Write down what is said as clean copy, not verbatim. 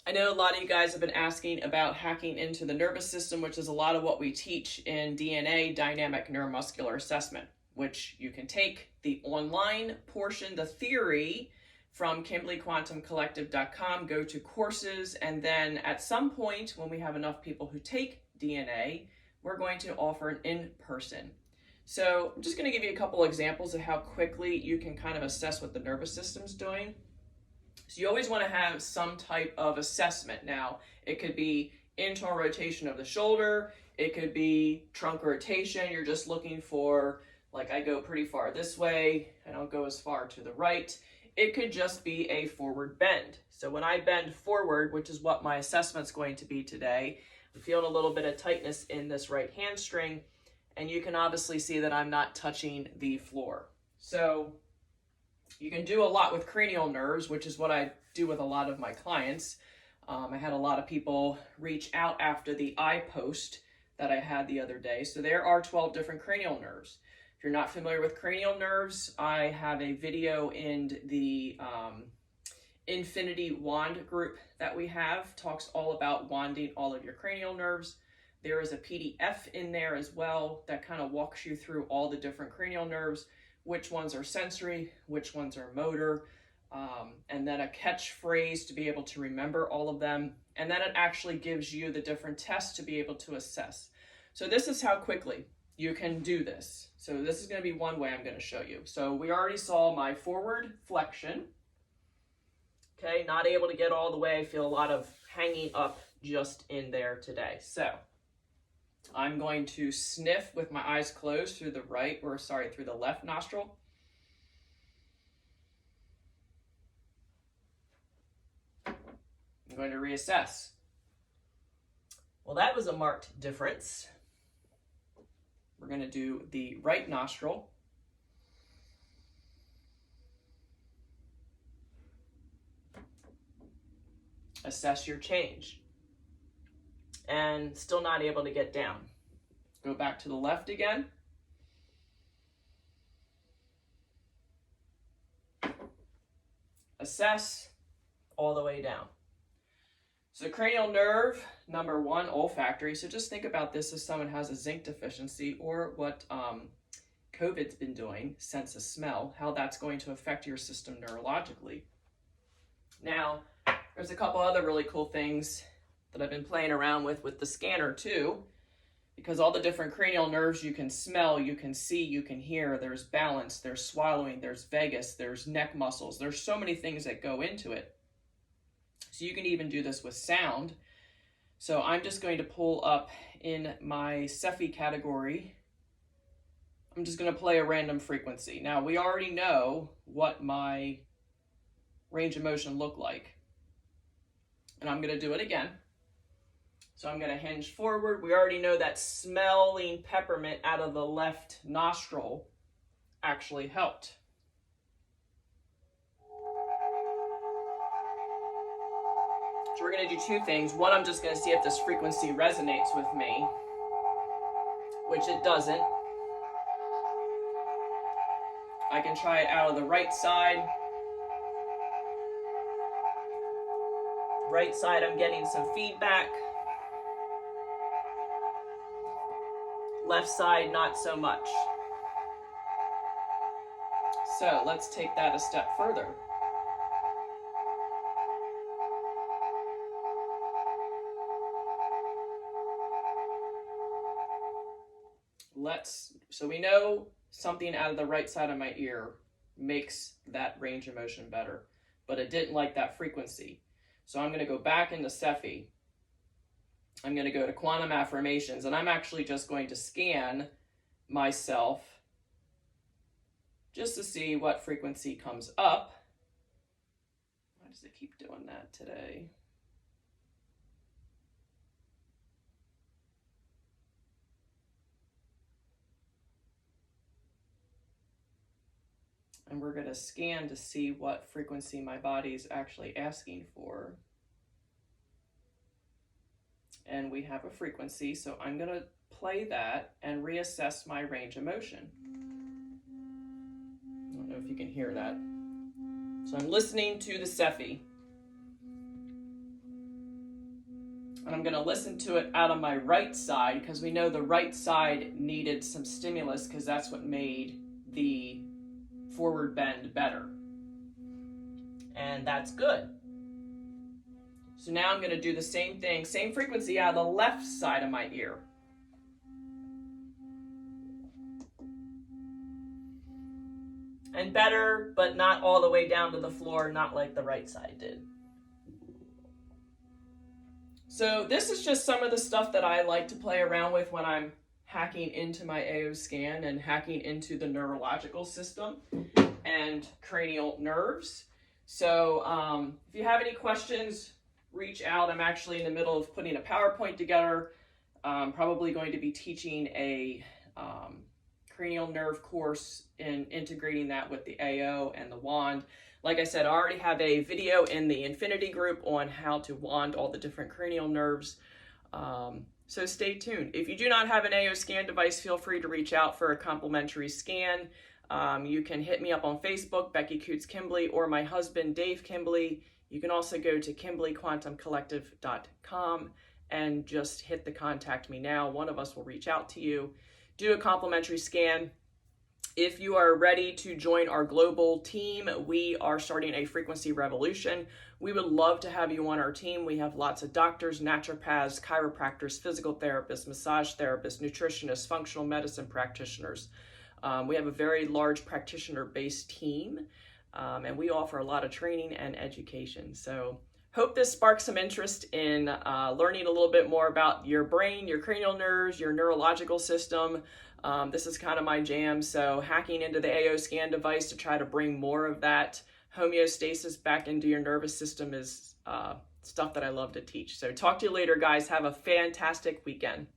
I know a lot of you guys have been asking about hacking into the nervous system, which is a lot of what we teach in DNA, dynamic neuromuscular assessment, which you can take the online portion, the theory, from KimberlyQuantumCollective.com, go to courses, and then at some point when we have enough people who take DNA, we're going to offer an in-person. So I'm just going to give you a couple examples of how quickly you can kind of assess what the nervous system's doing. So you always want to have some type of assessment. Now, it could be internal rotation of the shoulder, it could be trunk rotation, you're just looking for, like, I go pretty far this way, I don't go as far to the right. It could just be a forward bend. So when I bend forward, which is what my assessment's going to be today, I'm feeling a little bit of tightness in this right hamstring, and you can obviously see that I'm not touching the floor. So you can do a lot with cranial nerves, which is what I do with a lot of my clients. I had a lot of people reach out after the eye post that I had the other day. So there are 12 different cranial nerves. If you're not familiar with cranial nerves, I have a video in the Infinity Wand group that we have, talks all about wanding all of your cranial nerves. There is a PDF in there as well that kind of walks you through all the different cranial nerves, which ones are sensory, which ones are motor, and then a catchphrase to be able to remember all of them. And then it actually gives you the different tests to be able to assess. So this is how quickly you can do this. So this is going to be one way I'm going to show you. So we already saw my forward flexion. Okay, not able to get all the way. I feel a lot of hanging up just in there today. So I'm going to sniff with my eyes closed through through the left nostril. I'm going to reassess. Well, that was a marked difference. We're going to do the right nostril. Assess your change. And still not able to get down. Go back to the left again. Assess all the way down. So cranial nerve, number one, olfactory. So just think about this as someone has a zinc deficiency, or what COVID's been doing, sense of smell, how that's going to affect your system neurologically. Now, there's a couple other really cool things that I've been playing around with the scanner too, because all the different cranial nerves you can smell, you can see, you can hear. There's balance, there's swallowing, there's vagus, there's neck muscles. There's so many things that go into it. So you can even do this with sound. So I'm just going to pull up in my Cepheid category. I'm just going to play a random frequency. Now we already know what my range of motion looked like. And I'm going to do it again. So I'm going to hinge forward. We already know that smelling peppermint out of the left nostril actually helped. So we're going to do two things. One, I'm just going to see if this frequency resonates with me, which it doesn't. I can try it out of the right side. Right side, I'm getting some feedback. Left side, not so much. So let's take that a step further. So we know something out of the right side of my ear makes that range of motion better, but it didn't like that frequency. So I'm going to go back into Cepheid. I'm going to go to quantum affirmations, and I'm actually just going to scan myself just to see what frequency comes up. Why does it keep doing that today? And we're going to scan to see what frequency my body is actually asking for. And we have a frequency, so I'm going to play that and reassess my range of motion. I don't know if you can hear that. So I'm listening to the Cepheid. And I'm going to listen to it out of my right side because we know the right side needed some stimulus because that's what made the forward bend better. And that's good. So now I'm going to do the same thing, same frequency out of the left side of my ear. And better, but not all the way down to the floor, not like the right side did. So this is just some of the stuff that I like to play around with when I'm hacking into my AO scan and hacking into the neurological system and cranial nerves. So if you have any questions, reach out. I'm actually in the middle of putting a PowerPoint together. I'm probably going to be teaching a cranial nerve course and integrating that with the AO and the wand. Like I said, I already have a video in the Infinity group on how to wand all the different cranial nerves. So stay tuned. If you do not have an AO scan device, feel free to reach out for a complimentary scan. You can hit me up on Facebook, Becky Coots Kimbley, or my husband, Dave Kimbley. You can also go to KimbleyQuantumCollective.com and just hit the contact me now. One of us will reach out to you. Do a complimentary scan. If you are ready to join our global team, we are starting a frequency revolution. We would love to have you on our team. We have lots of doctors, naturopaths, chiropractors, physical therapists, massage therapists, nutritionists, functional medicine practitioners. We have a very large practitioner-based team, and we offer a lot of training and education. So hope this sparks some interest in learning a little bit more about your brain, your cranial nerves, your neurological system. This is kind of my jam, so hacking into the AO scan device to try to bring more of that homeostasis back into your nervous system is stuff that I love to teach. So talk to you later, guys. Have a fantastic weekend.